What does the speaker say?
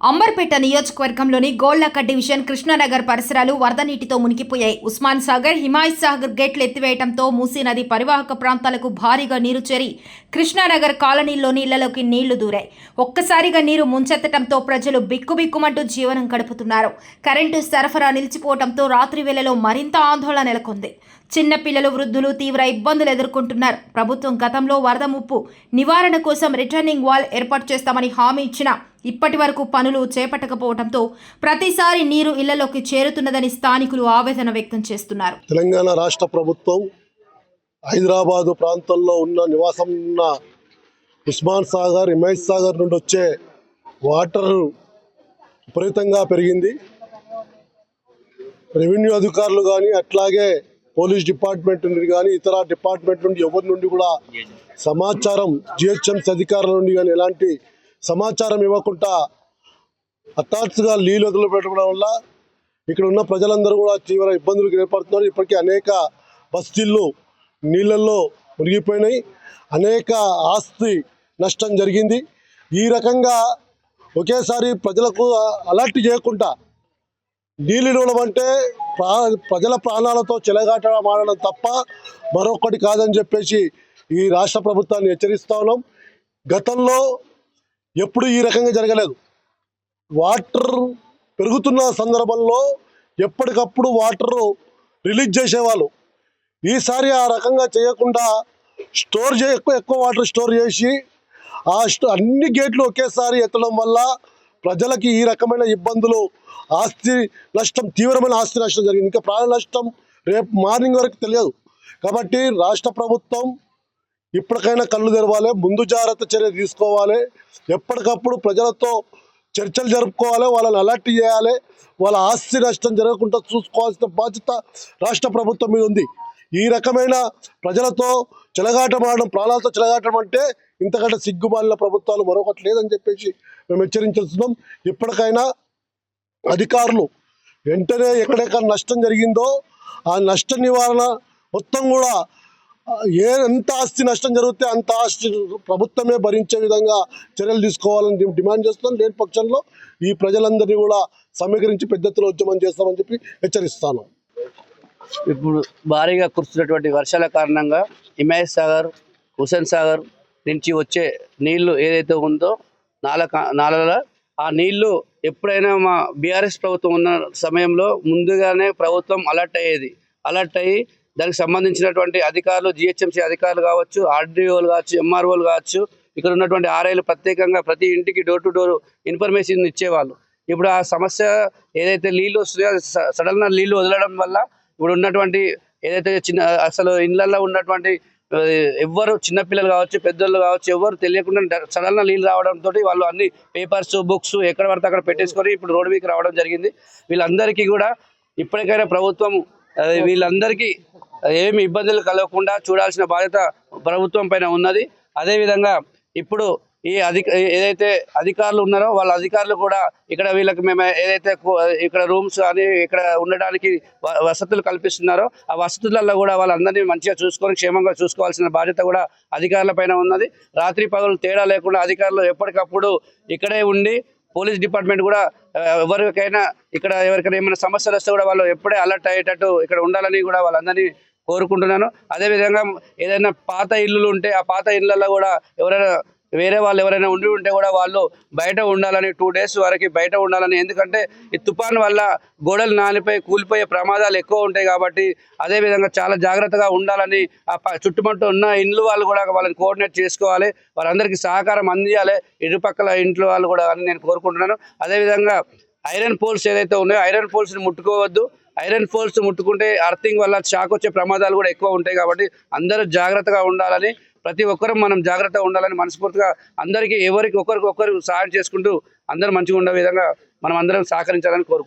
అంబర్పేట నియోజకవర్గంలోని గోళ్లక డివిజన్ కృష్ణానగర్ పరిసరాలు వరద నీటితో మునిగిపోయాయి. ఉస్మాన్ సాగర్, హిమాయత్ సాగర్ గేట్లు ఎత్తివేయడంతో మూసీ నది పరివాహక ప్రాంతాలకు భారీగా నీరు చేరి కృష్ణానగర్ కాలనీలోని ఇళ్లలోకి నీళ్లు దూరాయి. ఒక్కసారిగా నీరు ముంచెత్తడంతో ప్రజలు బిక్కుబిక్కుమంటూ జీవనం గడుపుతున్నారు. కరెంటు సరఫరా నిలిచిపోవడంతో రాత్రి వేళలో మరింత ఆందోళన నెలకొంది. చిన్నపిల్లలు, వృద్ధులు తీవ్ర ఇబ్బందులు ఎదుర్కొంటున్నారు. ప్రభుత్వం గతంలో వరద ముప్పు నివారణ కోసం రిటర్నింగ్ వాల్ ఏర్పాటు చేస్తామని హామీ ఇచ్చినా ఇప్పటి వరకు పనులు చేపట్టకపోవడంతో ప్రతిసారి నీరు ఇళ్లలోకి చేరుతున్నదని స్థానికులు ఆవేదన వ్యక్తం చేస్తున్నారు. తెలంగాణ రాష్ట్ర ప్రభుత్వం హైదరాబాదు ప్రాంతంలో నివాసం ఉన్న ఉస్మాన్ సాగర్, హిమాయత్ సాగర్ నుండి వచ్చే వాటర్ విపరీతంగా పెరిగింది. రెవెన్యూ అధికారులు కానీ, అట్లాగే పోలీస్ డిపార్ట్మెంట్ నుండి కానీ, ఇతర డిపార్ట్మెంట్ నుండి ఎవరి నుండి కూడా సమాచారం, జిహెచ్ఎంసీ అధికారుల నుండి కానీ ఎలాంటి సమాచారం ఇవ్వకుండా హఠాత్తుగా నీళ్ళు వదిలిపెట్టడం వల్ల ఇక్కడ ఉన్న ప్రజలందరూ కూడా తీవ్ర ఇబ్బందులకు ఏర్పడుతున్నారు. ఇప్పటికీ అనేక బస్తీళ్ళు నీళ్ళల్లో మునిగిపోయినాయి. అనేక ఆస్తి నష్టం జరిగింది. ఈ రకంగా ఒకేసారి ప్రజలకు అలర్ట్ చేయకుండా నీళ్ళు ఇవ్వడం అంటే ప్రజల ప్రాణాలతో చెలగాటమాడడం తప్ప మరొకటి కాదని చెప్పేసి ఈ రాష్ట్ర ప్రభుత్వాన్ని హెచ్చరిస్తా ఉన్నాం. గతంలో ఎప్పుడు ఈ రకంగా జరగలేదు. వాటర్ పెరుగుతున్న సందర్భంలో ఎప్పటికప్పుడు వాటర్ రిలీజ్ చేసేవాళ్ళు. ఈసారి ఆ రకంగా చేయకుండా ఎక్కువ వాటర్ స్టోర్ చేసి అన్ని గేట్లు ఒకేసారి ఎత్తడం వల్ల ప్రజలకి ఈ రకమైన ఇబ్బందులు, ఆస్తి నష్టం, తీవ్రమైన ఆస్తి నష్టం జరిగింది. ఇంకా ప్రాణ నష్టం రేపు మార్నింగ్ వరకు తెలియదు. కాబట్టి రాష్ట్ర ప్రభుత్వం ఇప్పటికైనా కళ్ళు తెరవాలి, ముందు జాగ్రత్త చర్య తీసుకోవాలి. ఎప్పటికప్పుడు ప్రజలతో చర్చలు జరుపుకోవాలి, వాళ్ళని అలర్ట్ చేయాలి. వాళ్ళ ఆస్తి నష్టం జరగకుండా చూసుకోవాల్సిన బాధ్యత రాష్ట్ర ప్రభుత్వం మీద ఉంది. ఈ రకమైన ప్రజలతో చెలగాటమాడడం, ప్రాణాలతో చెలగాటం అంటే ఇంతకంటే సిగ్గుమాలిన ప్రభుత్వాలు మరొకటి లేదని చెప్పేసి మేము హెచ్చరించుతున్నాం. ఇప్పటికైనా అధికారులు వెంటనే ఎక్కడెక్కడ నష్టం జరిగిందో ఆ నష్ట నివారణ మొత్తం కూడా ఎంత ఆస్తి నష్టం జరిగితే అంత ఆస్తి ప్రభుత్వమే భరించే విధంగా చర్యలు తీసుకోవాలని డిమాండ్ చేస్తున్నాం. లేని పక్షంలో ఈ ప్రజలందరినీ కూడా సమీకరించి పెద్ద ఎత్తున ఉద్యమం చేస్తామని చెప్పి హెచ్చరిస్తాను. ఇప్పుడు భారీగా కురుస్తున్నటువంటి వర్షాల కారణంగా హిమాయత్ సాగర్, హుస్సేన్ సాగర్ నుంచి వచ్చే నీళ్లు ఏదైతే ఉందో నాలలో ఆ నీళ్లు ఎప్పుడైనా మా బీఆర్ఎస్ ప్రభుత్వం ఉన్న సమయంలో ముందుగానే ప్రభుత్వం అలర్ట్ అయ్యి దానికి సంబంధించినటువంటి అధికారులు, జిహెచ్ఎంసీ అధికారులు కావచ్చు, ఆర్డీఓలు కావచ్చు, ఎంఆర్ఓలు కావచ్చు, ఇక్కడ ఉన్నటువంటి ఆర్ఐలు ప్రత్యేకంగా ప్రతి ఇంటికి డోర్ టు డోర్ ఇన్ఫర్మేషన్ ఇచ్చేవాళ్ళు. ఇప్పుడు ఆ సమస్య ఏదైతే నీళ్ళు వస్తున్నాయో సడన్గా నీళ్లు వదలడం వల్ల ఇప్పుడు ఉన్నటువంటి ఏదైతే అసలు ఇళ్లలో ఉన్నటువంటి ఎవ్వరు, చిన్నపిల్లలు కావచ్చు, పెద్దోళ్ళు కావచ్చు, ఎవరు తెలియకుండా సడన్గా నీళ్ళు రావడంతో వాళ్ళు అన్ని పేపర్స్, బుక్స్ ఎక్కడ పడితే అక్కడ పెట్టేసుకొని ఇప్పుడు రోడ్డు మీదకి రావడం జరిగింది. వీళ్ళందరికీ కూడా ఇప్పటికైనా ప్రభుత్వం వీళ్ళందరికీ ఏమి ఇబ్బందులు కలగకుండా చూడాల్సిన బాధ్యత ప్రభుత్వం పైన ఉన్నది. అదేవిధంగా ఇప్పుడు ఏదైతే అధికారులు ఉన్నారో వాళ్ళ అధికారులు కూడా ఇక్కడ వీళ్ళకి మేము ఏదైతే ఇక్కడ రూమ్స్ అని ఇక్కడ ఉండడానికి వసతులు కల్పిస్తున్నారో ఆ వసతులలో కూడా వాళ్ళందరినీ మంచిగా చూసుకొని క్షేమంగా చూసుకోవాల్సిన బాధ్యత కూడా అధికారుల పైన ఉన్నది. రాత్రి పగలు తేడా లేకుండా అధికారులు ఎప్పటికప్పుడు ఇక్కడే ఉండి, పోలీస్ డిపార్ట్మెంట్ కూడా ఎవరికైనా ఏమైనా సమస్యలు వస్తే కూడా వాళ్ళు ఎప్పుడే అలర్ట్ అయ్యేటట్టు ఇక్కడ ఉండాలని కూడా వాళ్ళందరినీ కోరుకుంటున్నాను. అదేవిధంగా ఏదైనా పాత ఇల్లులు ఉంటే ఆ పాత ఇళ్లలో కూడా వేరే వాళ్ళు ఎవరైనా ఉండి ఉంటే కూడా వాళ్ళు బయట ఉండాలని, 2 days వరకు బయట ఉండాలని. ఎందుకంటే ఈ తుఫాన్ వల్ల గోడలు నానిపోయి కూలిపోయే ప్రమాదాలు ఎక్కువ ఉంటాయి కాబట్టి అదేవిధంగా చాలా జాగ్రత్తగా ఉండాలని ఆ చుట్టుముట్టు ఉన్న ఇండ్లు వాళ్ళు కూడా వాళ్ళని కోఆర్డినేట్ చేసుకోవాలి, వారందరికీ సహకారం అందించాలి, ఇరుపక్కల ఇంట్లో వాళ్ళు కూడా అని నేను కోరుకుంటున్నాను. అదేవిధంగా ఐరన్ పోల్స్ ఏదైతే ఉన్నాయో ఐరన్ పోల్స్ని ముట్టుకోవద్దు. ఐరన్ పోల్స్ ముట్టుకుంటే అర్థింగ్ వల్ల షాక్ వచ్చే ప్రమాదాలు కూడా ఎక్కువ ఉంటాయి కాబట్టి అందరూ జాగ్రత్తగా ఉండాలని, ప్రతి ఒక్కరూ మనం జాగ్రత్తగా ఉండాలని మనస్ఫూర్తిగా అందరికీ ఒకరికొకరు సహాయం చేసుకుంటూ అందరూ మంచిగా ఉండే విధంగా మనం అందరం సహకరించాలని కోరుకుంటున్నాం.